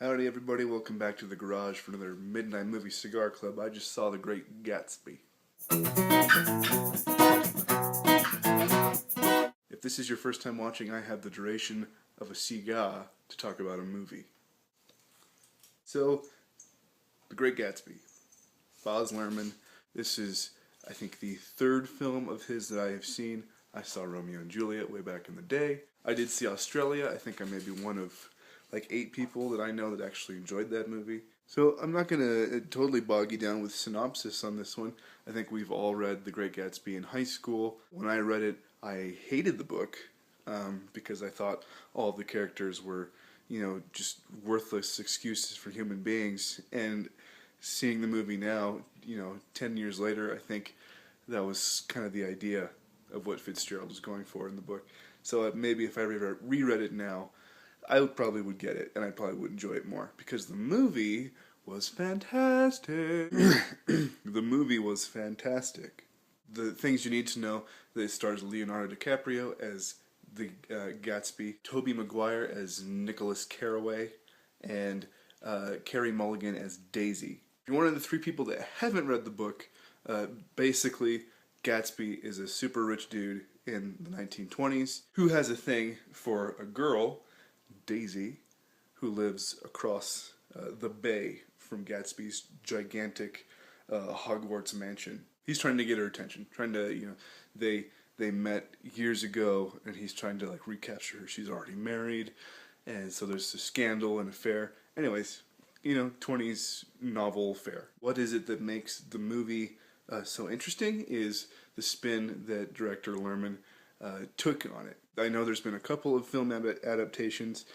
Howdy everybody, welcome back to the garage for another Midnight Movie Cigar Club. I just saw The Great Gatsby. If this is your first time watching, I have the duration of a cigar to talk about a movie. So, The Great Gatsby. Baz Luhrmann. This is, I think, the third film of his that I have seen. I saw Romeo and Juliet way back in the day. I did see Australia. I think I may be one of like 8 people that I know that actually enjoyed that movie. So I'm not going to totally bog you down with synopsis on this one. I think we've all read The Great Gatsby in high school. When I read it, I hated the book because I thought all of the characters were, just worthless excuses for human beings. And seeing the movie now, 10 years later, I think that was kind of the idea of what Fitzgerald was going for in the book. So maybe if I reread it now, I probably would get it, and I probably would enjoy it more, because the movie was fantastic. The movie was fantastic. The things you need to know, that it stars Leonardo DiCaprio as the Gatsby, Tobey Maguire as Nicholas Carraway, and Carey Mulligan as Daisy. If you're one of the 3 people that haven't read the book, basically Gatsby is a super rich dude in the 1920s who has a thing for a girl, Daisy, who lives across the bay from Gatsby's gigantic Hogwarts mansion. He's trying to get her attention, they met years ago, and he's trying to recapture her. She's already married, and so there's a scandal and affair. Anyways, 20s novel fare. What is it that makes the movie so interesting is the spin that director Luhrmann took on it. I know there's been a couple of film adaptations,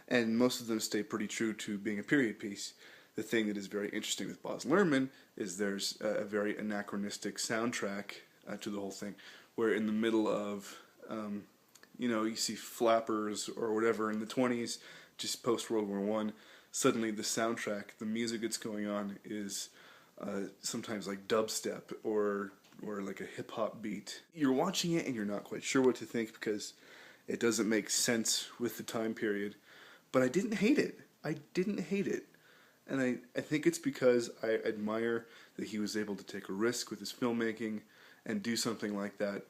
and most of them stay pretty true to being a period piece. The thing that is very interesting with Baz Luhrmann is there's a very anachronistic soundtrack to the whole thing, where in the middle of, you see flappers or whatever in the 20s, just post-World War I, suddenly the soundtrack, the music that's going on is sometimes like dubstep or like a hip-hop beat. You're watching it and you're not quite sure what to think because it doesn't make sense with the time period. But I didn't hate it. I didn't hate it. And I think it's because I admire that he was able to take a risk with his filmmaking and do something like that,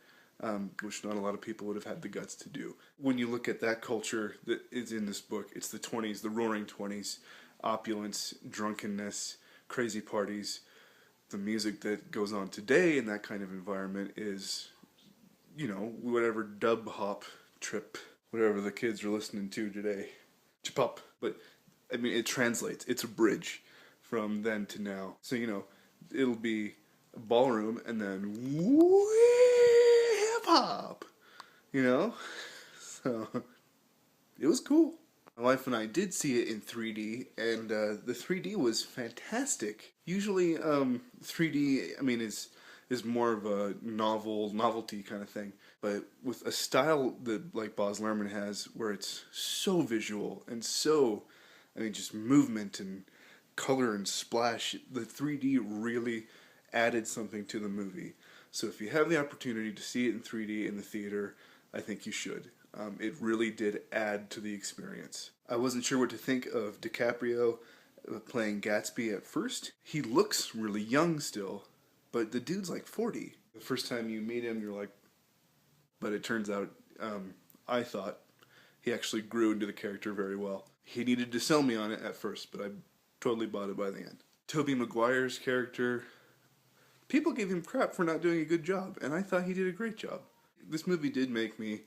which not a lot of people would have had the guts to do. When you look at that culture that is in this book, it's the 20s, the roaring 20s, opulence, drunkenness, crazy parties. The music that goes on today in that kind of environment is, whatever dub hop trip, whatever the kids are listening to today. Chip-up. But, it translates. It's a bridge from then to now. So, it'll be a ballroom and then hip-hop, So, it was cool. My wife and I did see it in 3D, and the 3D was fantastic. Usually, 3D, is more of a novelty kind of thing. But with a style that like Baz Luhrmann has, where it's so visual and so, just movement and color and splash, the 3D really added something to the movie. So if you have the opportunity to see it in 3D in the theater, I think you should. It really did add to the experience. I wasn't sure what to think of DiCaprio playing Gatsby at first. He looks really young still, but the dude's like 40. The first time you meet him, you're like, but it turns out, I thought, he actually grew into the character very well. He needed to sell me on it at first, but I totally bought it by the end. Tobey Maguire's character, people gave him crap for not doing a good job, and I thought he did a great job. This movie did make me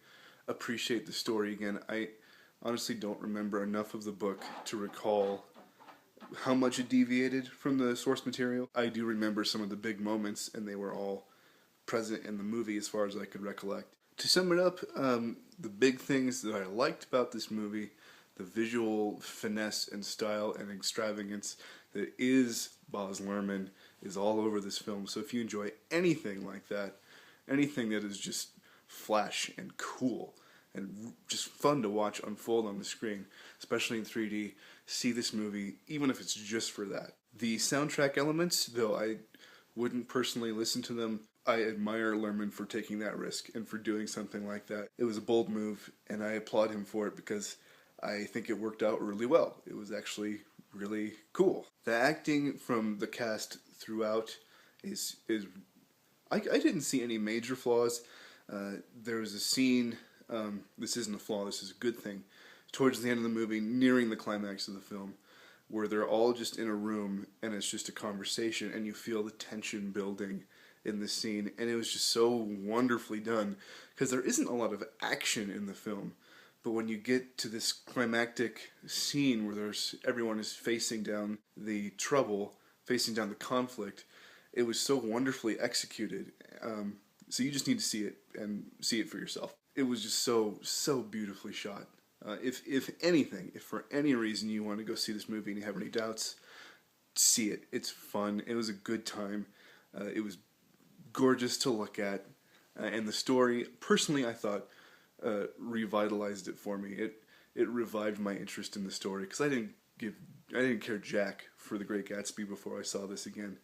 appreciate the story again. I honestly don't remember enough of the book to recall how much it deviated from the source material. I do remember some of the big moments, and they were all present in the movie as far as I could recollect. To sum it up, the big things that I liked about this movie, the visual finesse and style and extravagance that is Baz Luhrmann, is all over this film. So if you enjoy anything like that, anything that is just flash and cool and just fun to watch unfold on the screen, especially in 3D, see this movie, even if it's just for that. The soundtrack elements, though I wouldn't personally listen to them, I admire Luhrmann for taking that risk and for doing something like that. It was a bold move, and I applaud him for it because I think it worked out really well. It was actually really cool. The acting from the cast throughout is I didn't see any major flaws. There was a scene, this isn't a flaw, this is a good thing, towards the end of the movie, nearing the climax of the film, where they're all just in a room and it's just a conversation and you feel the tension building in the scene, and it was just so wonderfully done because there isn't a lot of action in the film, but when you get to this climactic scene where everyone is facing down the trouble, facing down the conflict, it was so wonderfully executed. So you just need to see it and see it for yourself. It was just so beautifully shot. If anything, if for any reason you want to go see this movie and you have any doubts, see it. It's fun. It was a good time. It was gorgeous to look at, and the story, personally, I thought revitalized it for me. It revived my interest in the story because I didn't care jack for The Great Gatsby before I saw this again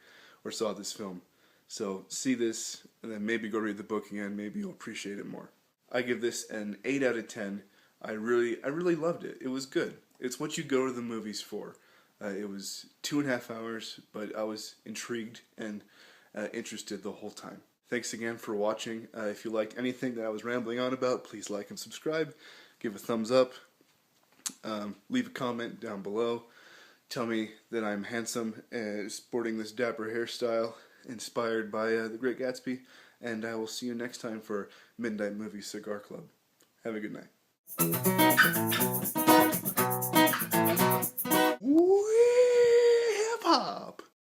or saw this film. So see this and then maybe go read the book again. Maybe you'll appreciate it more. I give this an 8 out of 10. I really loved it. It was good. It's what you go to the movies for. It was 2.5 hours, but I was intrigued and interested the whole time. Thanks again for watching. If you liked anything that I was rambling on about, please like and subscribe. Give a thumbs up. Leave a comment down below. Tell me that I'm handsome, sporting this dapper hairstyle, inspired by The Great Gatsby. And I will see you next time for Midnight Movie Cigar Club. Have a good night. Hip hop.